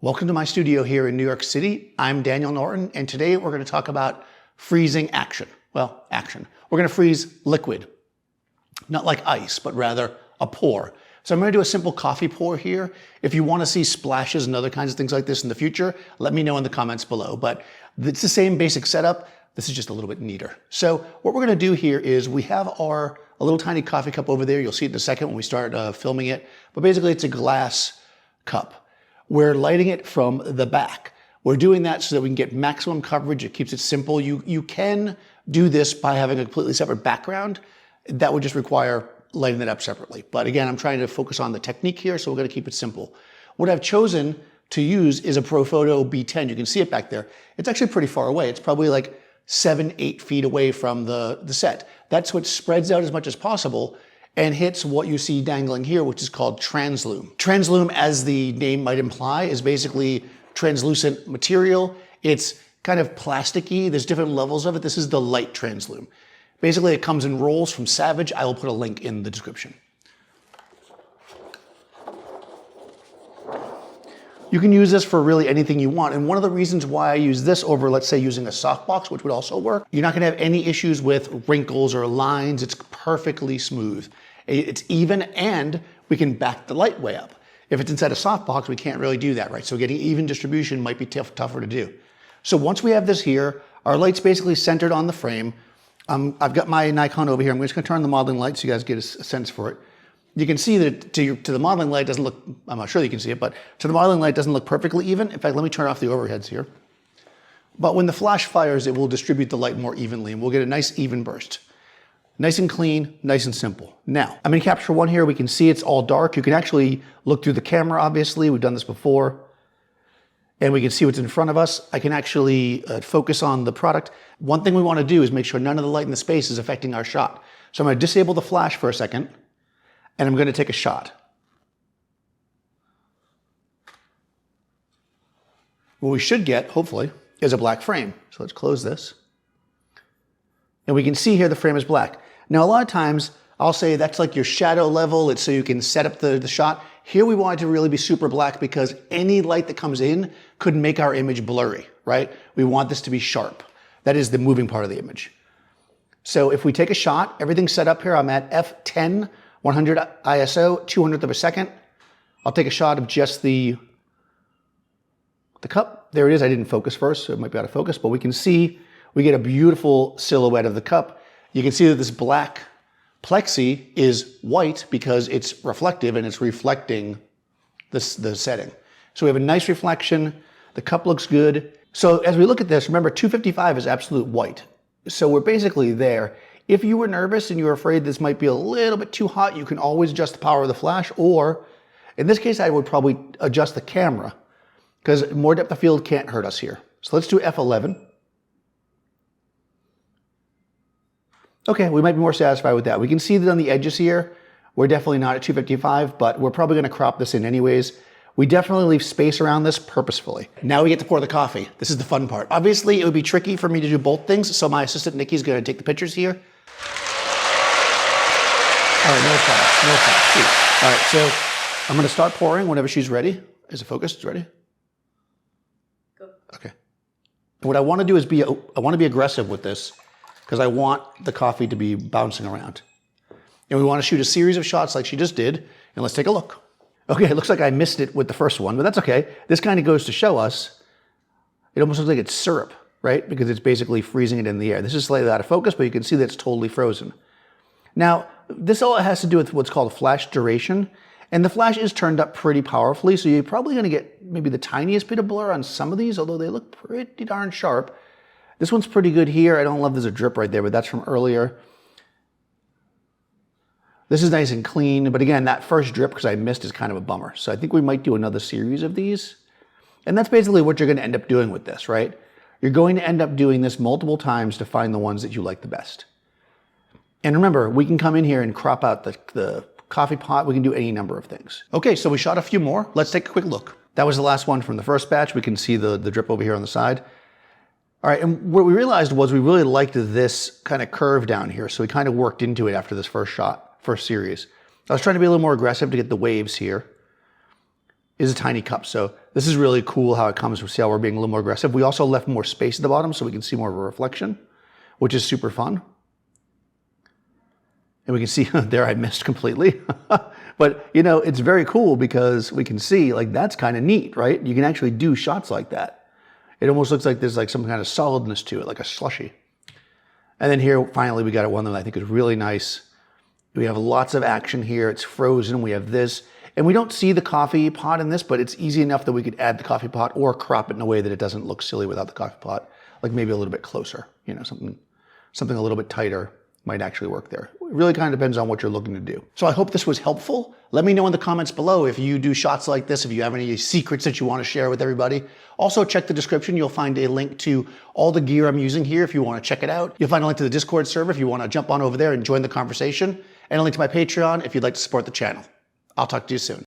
Welcome to my studio here in New York City. I'm Daniel Norton, and today we're going to talk about freezing action. Well, action. We're going to freeze liquid. Not like ice, but rather a pour. So I'm going to do a simple coffee pour here. If you want to see splashes and other kinds of things like this in the future, let me know in the comments below. But it's the same basic setup. This is just a little bit neater. So what we're going to do here is we have a little tiny coffee cup over there. You'll see it in a second when we start filming it. But basically it's a glass cup. We're lighting it from the back. We're doing that so that we can get maximum coverage. It keeps it simple. You can do this by having a completely separate background. That would just require lighting it up separately. But again, I'm trying to focus on the technique here, so we're going to keep it simple. What I've chosen to use is a Profoto B10. You can see it back there. It's actually pretty far away. It's probably like 7-8 feet away from the set. That's what spreads out as much as possible and hits what you see dangling here, which is called translume. Translume, as the name might imply, is basically translucent material. It's kind of plasticky. There's different levels of it. This is the light translume. Basically, it comes in rolls from Savage. I will put a link in the description. You can use this for really anything you want. And one of the reasons why I use this over, let's say, using a softbox, which would also work, you're not gonna have any issues with wrinkles or lines. It's perfectly smooth. It's even, and we can back the light way up. If it's inside a softbox, we can't really do that, right? So getting even distribution might be tougher to do. So once we have this here, our light's basically centered on the frame. I've got my Nikon over here. I'm just gonna turn the modeling light so you guys get a sense for it. You can see that to the modeling light, it doesn't look, I'm not sure you can see it, but to the modeling light, it doesn't look perfectly even. In fact, let me turn off the overheads here. But when the flash fires, it will distribute the light more evenly and we'll get a nice even burst. Nice and clean, nice and simple. Now, I'm gonna capture one here. We can see it's all dark. You can actually look through the camera, obviously. We've done this before. And we can see what's in front of us. I can actually focus on the product. One thing we wanna do is make sure none of the light in the space is affecting our shot. So I'm gonna disable the flash for a second. And I'm going to take a shot. What we should get, hopefully, is a black frame. So let's close this. And we can see here the frame is black. Now, a lot of times, I'll say that's like your shadow level. It's so you can set up the shot. Here we want it to really be super black because any light that comes in could make our image blurry, right? We want this to be sharp. That is the moving part of the image. So if we take a shot, everything's set up here. I'm at f10. 100 ISO, 200th of a second. I'll take a shot of just the cup. There it is. I didn't focus first, so it might be out of focus, but we can see, we get a beautiful silhouette of the cup. You can see that this black plexi is white because it's reflective and it's reflecting the setting. So we have a nice reflection. The cup looks good. So as we look at this, remember 255 is absolute white. So we're basically there. If you were nervous and you were afraid this might be a little bit too hot, you can always adjust the power of the flash, or in this case, I would probably adjust the camera because more depth of field can't hurt us here. So let's do F11. Okay, we might be more satisfied with that. We can see that on the edges here, we're definitely not at 255, but we're probably gonna crop this in anyways. We definitely leave space around this purposefully. Now we get to pour the coffee. This is the fun part. Obviously, it would be tricky for me to do both things, so my assistant Nikki's gonna take the pictures here. All right, no flash. All right, so I'm gonna start pouring whenever she's ready. Is it focused? It's ready? Go. Okay. What I wanna do is I wanna be aggressive with this because I want the coffee to be bouncing around. And we wanna shoot a series of shots like she just did, and let's take a look. Okay, it looks like I missed it with the first one, but that's okay. This kind of goes to show us, it almost looks like it's syrup, right? Because it's basically freezing it in the air. This is slightly out of focus, but you can see that it's totally frozen. Now, this all has to do with what's called flash duration, and the flash is turned up pretty powerfully, so you're probably gonna get maybe the tiniest bit of blur on some of these, although they look pretty darn sharp. This one's pretty good here. I don't love there's a drip right there, but that's from earlier. This is nice and clean, but again, that first drip, because I missed, is kind of a bummer. So I think we might do another series of these. And that's basically what you're gonna end up doing with this, right? You're going to end up doing this multiple times to find the ones that you like the best. And remember, we can come in here and crop out the coffee pot. We can do any number of things. Okay, so we shot a few more. Let's take a quick look. That was the last one from the first batch. We can see the drip over here on the side. All right, and what we realized was we really liked this kind of curve down here. So we kind of worked into it after this first series. I was trying to be a little more aggressive to get the waves here. Is a tiny cup, so this is really cool how it comes. See how we're being a little more aggressive. We also left more space at the bottom so we can see more of a reflection, which is super fun. And we can see, there I missed completely. But you know, it's very cool because we can see, like, that's kind of neat, right? You can actually do shots like that. It almost looks like there's like some kind of solidness to it, like a slushy. And then here, finally, we got one that I think is really nice. We have lots of action here. It's frozen. We have this. And we don't see the coffee pot in this, but it's easy enough that we could add the coffee pot or crop it in a way that it doesn't look silly without the coffee pot. Like maybe a little bit closer, you know, something a little bit tighter might actually work there. It really kind of depends on what you're looking to do. So I hope this was helpful. Let me know in the comments below if you do shots like this, if you have any secrets that you want to share with everybody. Also check the description. You'll find a link to all the gear I'm using here if you want to check it out. You'll find a link to the Discord server if you want to jump on over there and join the conversation, and a link to my Patreon if you'd like to support the channel. I'll talk to you soon.